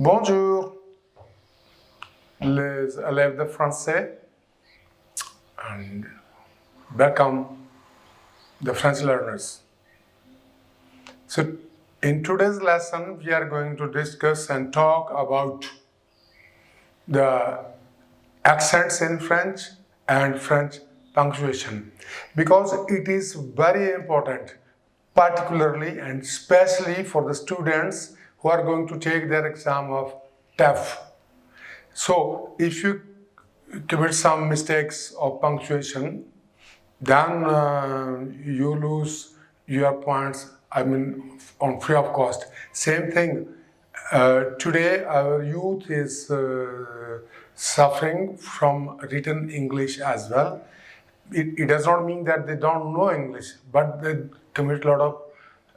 Bonjour, les élèves de français, and welcome the French learners. So, in today's lesson, we are going to discuss and talk about the accents in French and French punctuation, because it is very important, particularly and especially for the students who are going to take their exam of TEF. So if you commit some mistakes of punctuation, then you lose your points, on free of cost. Same thing, today our youth is suffering from written English as well. It does not mean that they don't know English, but they commit a lot of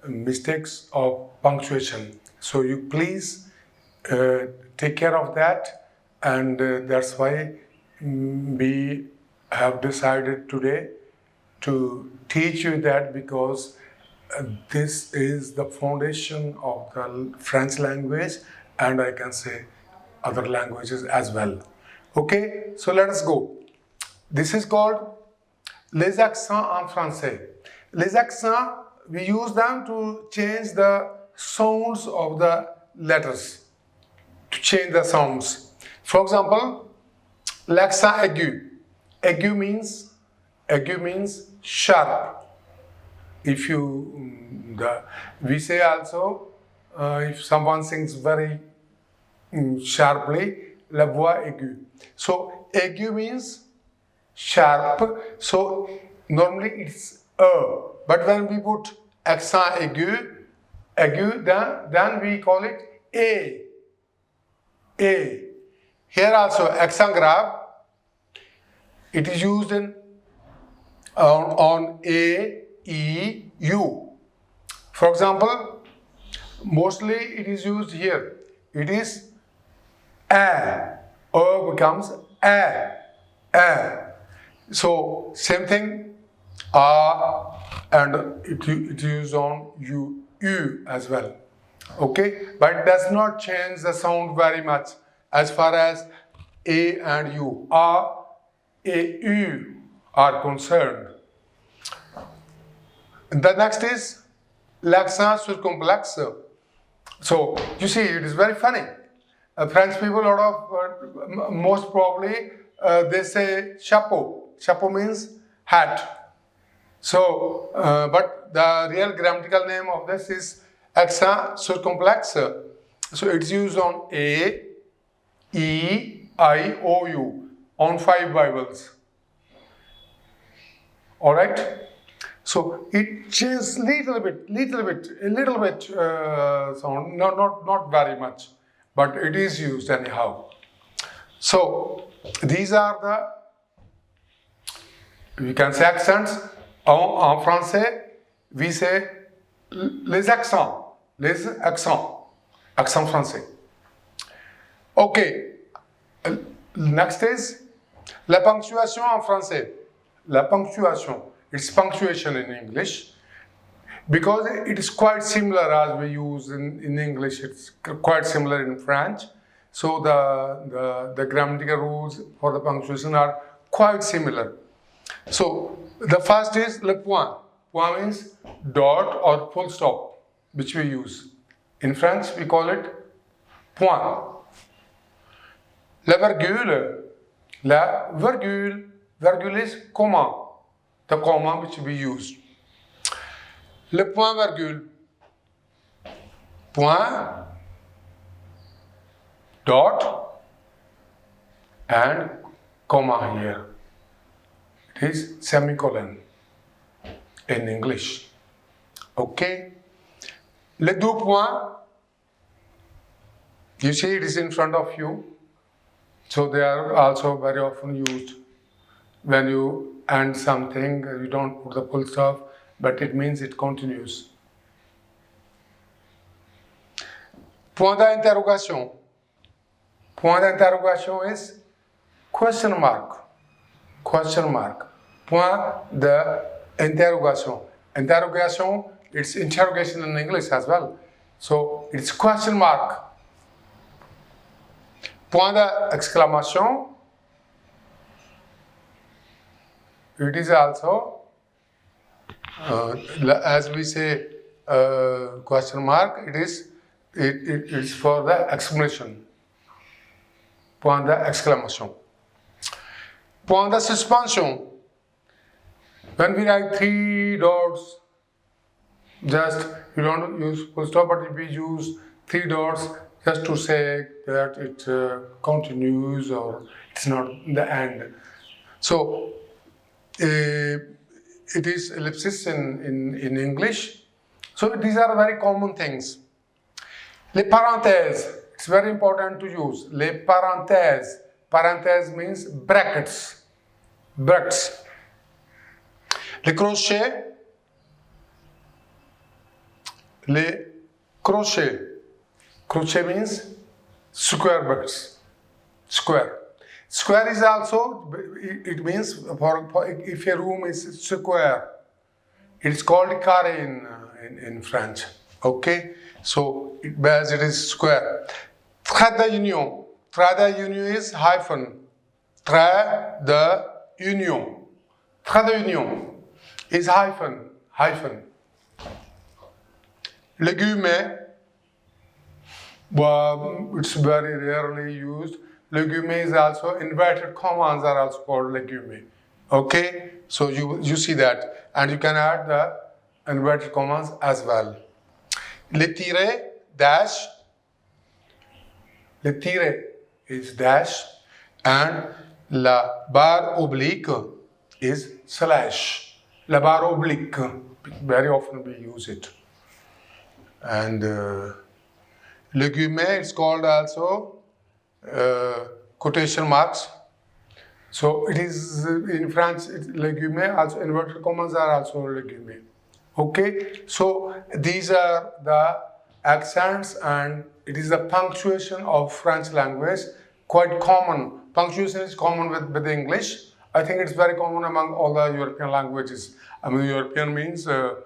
mistakes of punctuation. So you please take care of that, and that's why we have decided today to teach you that, because this is the foundation of the French language, and I can say other languages as well. Okay, so let us go. This is called les accents en français. Les accents, we use them to change the sounds of the letters, to change the sounds. For example, l'accent aigu. Aigu means sharp. If we say also, if someone sings very sharply, la voix aiguë. So aigu means sharp. So normally it's but when we put accent aigu, then we call it a. Here also accent grave. It is used on a, e, u. For example, mostly it is used here. It is a. O becomes a. So same thing, and it is used on u as well. Okay, but it does not change the sound very much as far as a and u, u are concerned. The next is l'accent circonflexe. So you see, it is very funny. French people, most probably they say chapeau. Chapeau means hat. So, but the real grammatical name of this is accent circonflexe. So it's used on A, E, I, O, U on 5 vowels. All right. So it changes little bit sound, not very much, but it is used anyhow. So these are we can say accents. En français, we say les accents français. Okay, next is la ponctuation en français. La ponctuation, it's punctuation in English, because it is quite similar as we use in English. It's quite similar in French. So the grammatical rules for the punctuation are quite similar. So the first is le point. Point means dot or full stop, which we use. In French, we call it point. La virgule. La virgule. Virgule is comma. The comma which we use. Le point virgule. Point, dot, and comma here. It is semicolon in English. Okay. Les deux points. You see, it is in front of you. So they are also very often used when you end something. You don't put the full stop, but it means it continues. Point d'interrogation. Point d'interrogation is question mark. Question mark. Point d'interrogation. Interrogation, it's interrogation in English as well. So it's question mark. Point d'exclamation. It is also, as we say, question mark. It's for the exclamation. Point d'exclamation. Point de suspension. When we write 3 dots, just you don't use full stop, but we use 3 dots just to say that it continues or it's not the end. So it is ellipsis in English. So these are very common things. Les parenthèses, it's very important to use. Les parenthèses. Parenthèse means brackets. Brackets. Les crochets. Les crochets. Crochet means square brackets. Square. Square is also, it means for if a room is square, it's called carré in French. Okay? So, as it is square. Trait d'union. Trait d'union is hyphen. Trait d'union. Trait d'union is hyphen. Hyphen. Légumes. Well, it's very rarely used. Legume is also, inverted commas are also called legume. Okay? So you see that. And you can add the inverted commas as well. Le tiret, dash. Le tiret is dash. And la barre oblique is slash. La barre oblique. Very often we use it. And legume is called also quotation marks. So it is in French, legume, also inverted commas are also legume. Okay, so these are the accents and it is the punctuation of French language, quite common. Punctuation is common with English. I think it's very common among all the European languages. I mean, European means of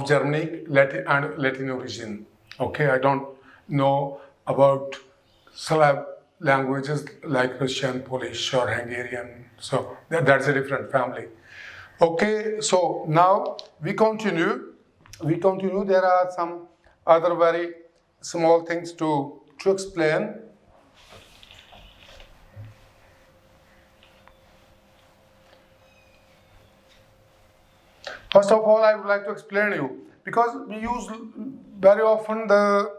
Germanic, Latin origin. Okay, I don't know about Slav languages like Russian, Polish, or Hungarian. So that's a different family. Okay, so now we continue. There are some other very small things to explain. First of all, I would like to explain you, because we use very often the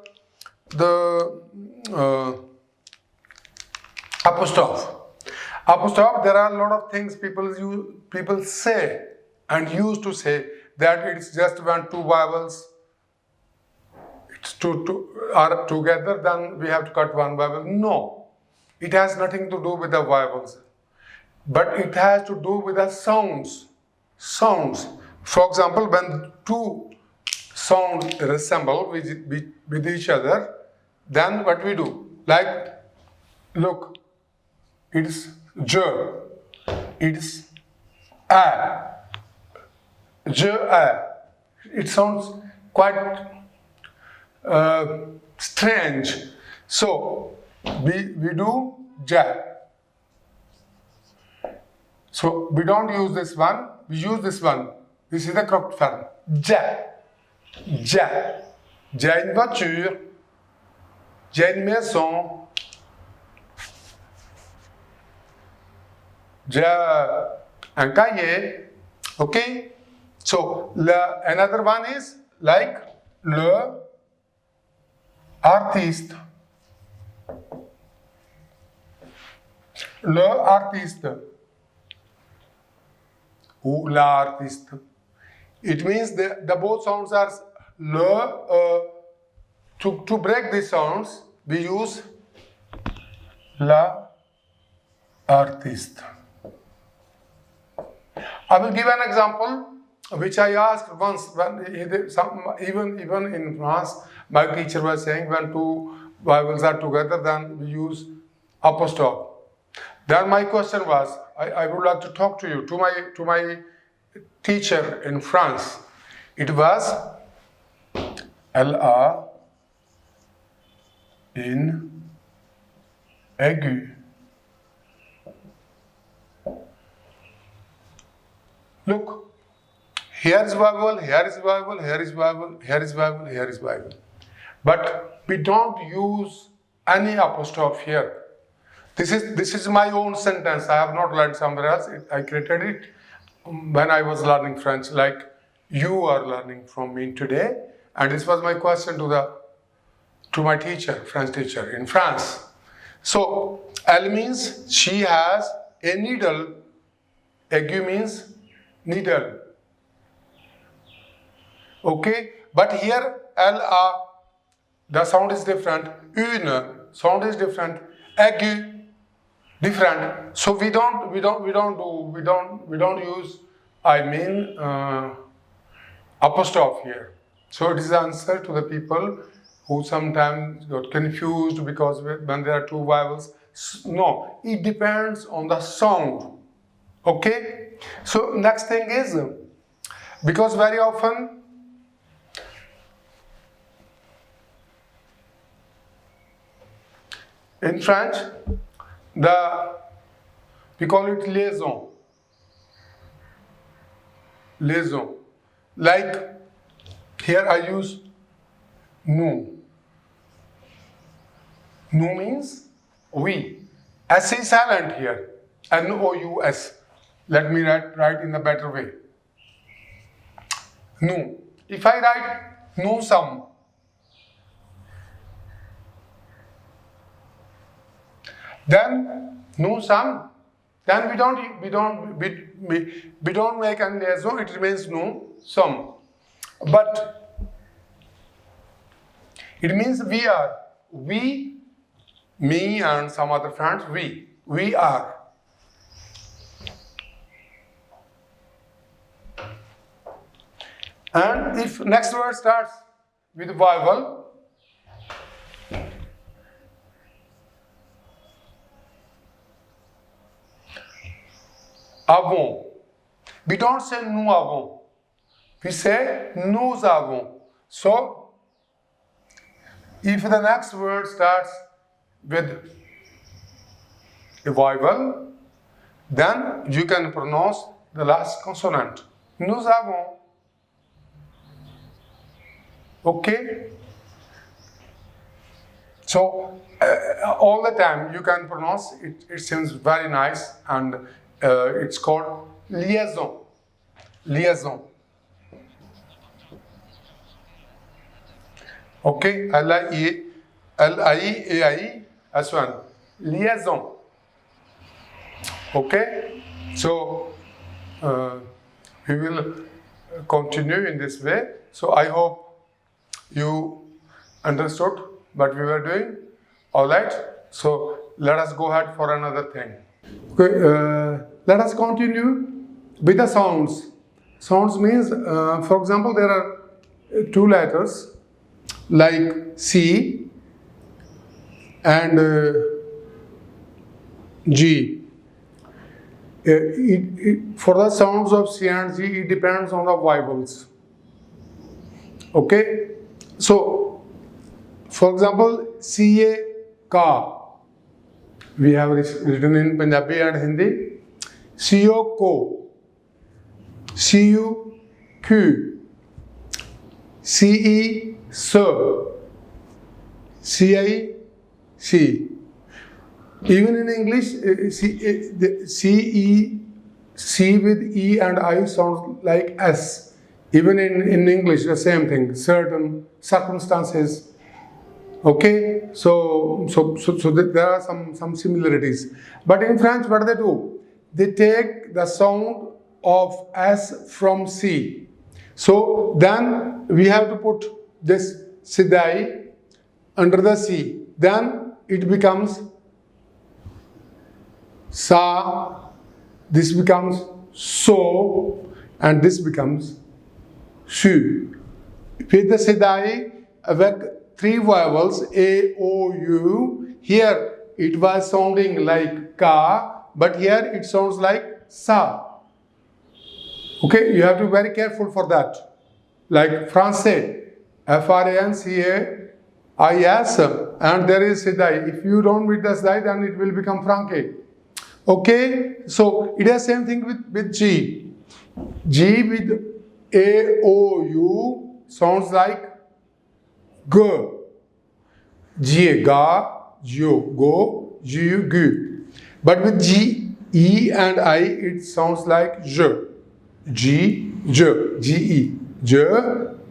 apostrophe. Apostrophe, there are a lot of things people say and used to say that it's just when 2 vowels are together, then we have to cut 1 vowel. No, it has nothing to do with the vowels, but it has to do with the sounds. Sounds. For example, when 2 sounds resemble with each other, then what we do? Like, look, it's je, it's a, je, a. It sounds quite strange. So, we do ja. So, we don't use this one, we use this one. This is the correct form. Ja. Ja. J'ai une voiture. J'ai une maison. J'ai un cahier. Okay? So, another one is like le artiste. Le artiste. Ou l'artiste. It means the both sounds are le. To break these sounds, we use la artiste. I will give an example which I asked once when even in France, my teacher was saying when 2 vowels are together, then we use apostrophe. Then my question was, I would like to talk to you, to my teacher in France. It was LA in aigu. Look, here is vowel, here is vowel, here is vowel, here is vowel, here is vowel. But we don't use any apostrophe here. This is my own sentence. I have not learned somewhere else. I created it when I was learning French, like you are learning from me today. And this was my question to my teacher, French teacher in France. So, elle means she has a needle. Aigu means needle. Okay? But here, the sound is different. Une, sound is different. Aigu, different. So we don't use, apostrophe here. So it is the answer to the people who sometimes got confused because when there are two vowels. No, it depends on the sound. Okay? So next thing is, because very often in French, we call it liaison. Liaison. Like here I use nous. Nous means we. S is silent here. N-O-U-S. Let me write in a better way. Nous. If I write nous sommes, then nous sommes, then we don't make any liaison. It remains nous sommes. But it means we are. We, me and some other friends, we are. And if next word starts with vowel, avons. We don't say nous avons. We say nous avons. So, if the next word starts with a vowel, then you can pronounce the last consonant. Nous avons. Okay? So, all the time you can pronounce it. It seems very nice, and it's called liaison. Liaison. Okay? L-I-A-I as well. Liaison. Okay? So, we will continue in this way. So, I hope you understood what we were doing. Alright? So, let us go ahead for another thing. Okay, let us continue with the sounds. Sounds means, for example, there are two letters like C and G. For the sounds of C and G, it depends on the vowels. Okay? So, for example, C-A, ka. We have written in Punjabi and Hindi. C-O, ko. C-U, Q. C-E, so. C-I, C. Even in English, C with E and I sounds like S. Even in English, the same thing. Certain circumstances. Okay, so there are some similarities. But in French, what do they do? They take the sound of S from C. So then we have to put this sidai under the C. Then it becomes sa, this becomes so, and this becomes su. With the sidai, with three vowels, A, O, U, here it was sounding like ka, but here it sounds like sa. Okay, you have to be very careful for that. Like Francais, F-R-A-N-C-A, I-S, and there is Sidai. If you don't meet the Sidai, then it will become Franke. Okay, so it has same thing with G. G with A-O-U sounds like G. G, ga, Gio, go, G, Gu. But with G, E and I, it sounds like J. G, J, G-E. J,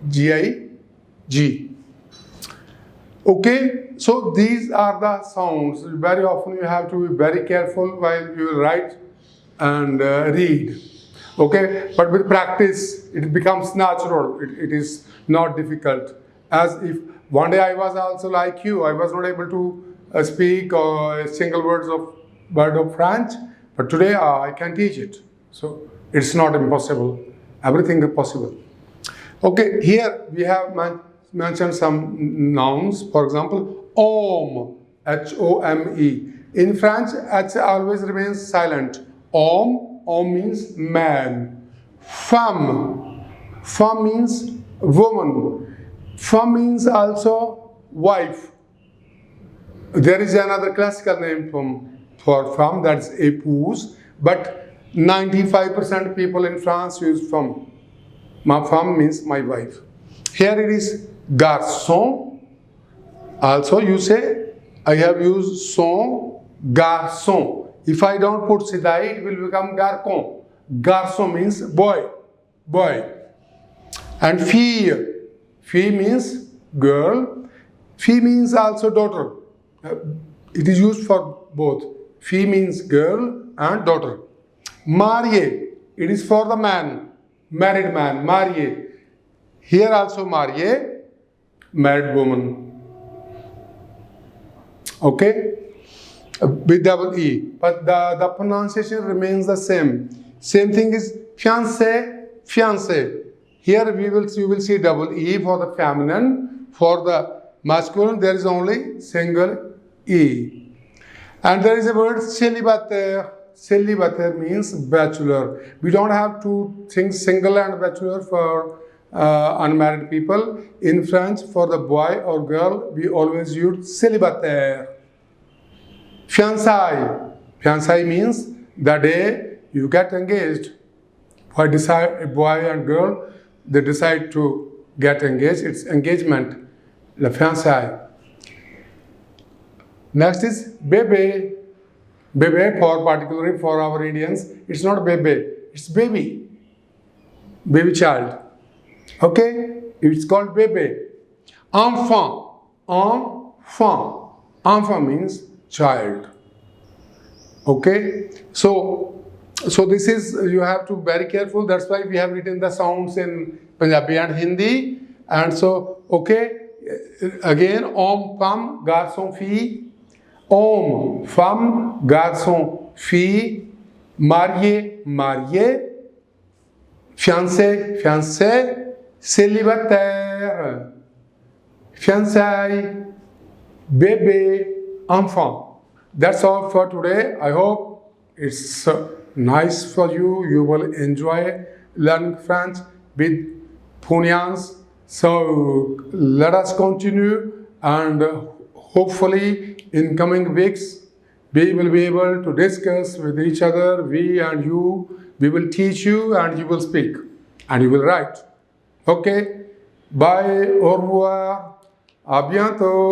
G-I, G. Okay, so these are the sounds. Very often you have to be very careful while you write and read. Okay, but with practice, it becomes natural. It is not difficult. As if one day I was also like you, I was not able to speak a single word of French, but today I can teach it. So it's not impossible. Everything is possible. Okay, here we have mentioned some nouns. For example, homme, H-O-M-E. In French, H always remains silent. Homme means man. Femme means woman. Femme means also wife. There is another classical name for femme, that's épouse, but 95% people in France use femme. Ma femme means my wife. Here it is garçon. Also you say, I have used son, garçon. If I don't put sidai, it will become garçon. Garçon means boy. And fille. Fille means girl. Fille means also daughter. It is used for both. Fille means girl and daughter. Marié. It is for the man. Married man. Marié. Here also marié. Married woman. Okay? With double E. But the pronunciation remains the same. Same thing is fiancé, fiancé. Here you will see double E for the feminine. For the masculine, there is only single E. And there is a word célibataire. Célibataire means bachelor. We don't have two things, single and bachelor, for unmarried people. In French, for the boy or girl, we always use célibataire. Fiançailles. Fiançailles means the day you get engaged. A boy and girl, they decide to get engaged. It's engagement. Le fiançailles. Next is bébé. Bébé, particularly for our Indians, it's not bébé, it's baby. Baby child. Okay? It's called bébé. Enfant. Enfant. Enfant means child. Okay? So this is, you have to be very careful. That's why we have written the sounds in Punjabi and Hindi. And so, okay, again, homme, femme, garçon, fille. Homme, femme, garçon, fille. Marié, marié. Fiancé, fiancé. Célibataire. Fiançailles. Bébé, enfant. That's all for today. I hope it's nice for you. You will enjoy learning French with Punyans. So let us continue, and hopefully in coming weeks we will be able to discuss with each other, we and you. We will teach you and you will speak and you will write. Okay? Bye. Au revoir. À bientôt.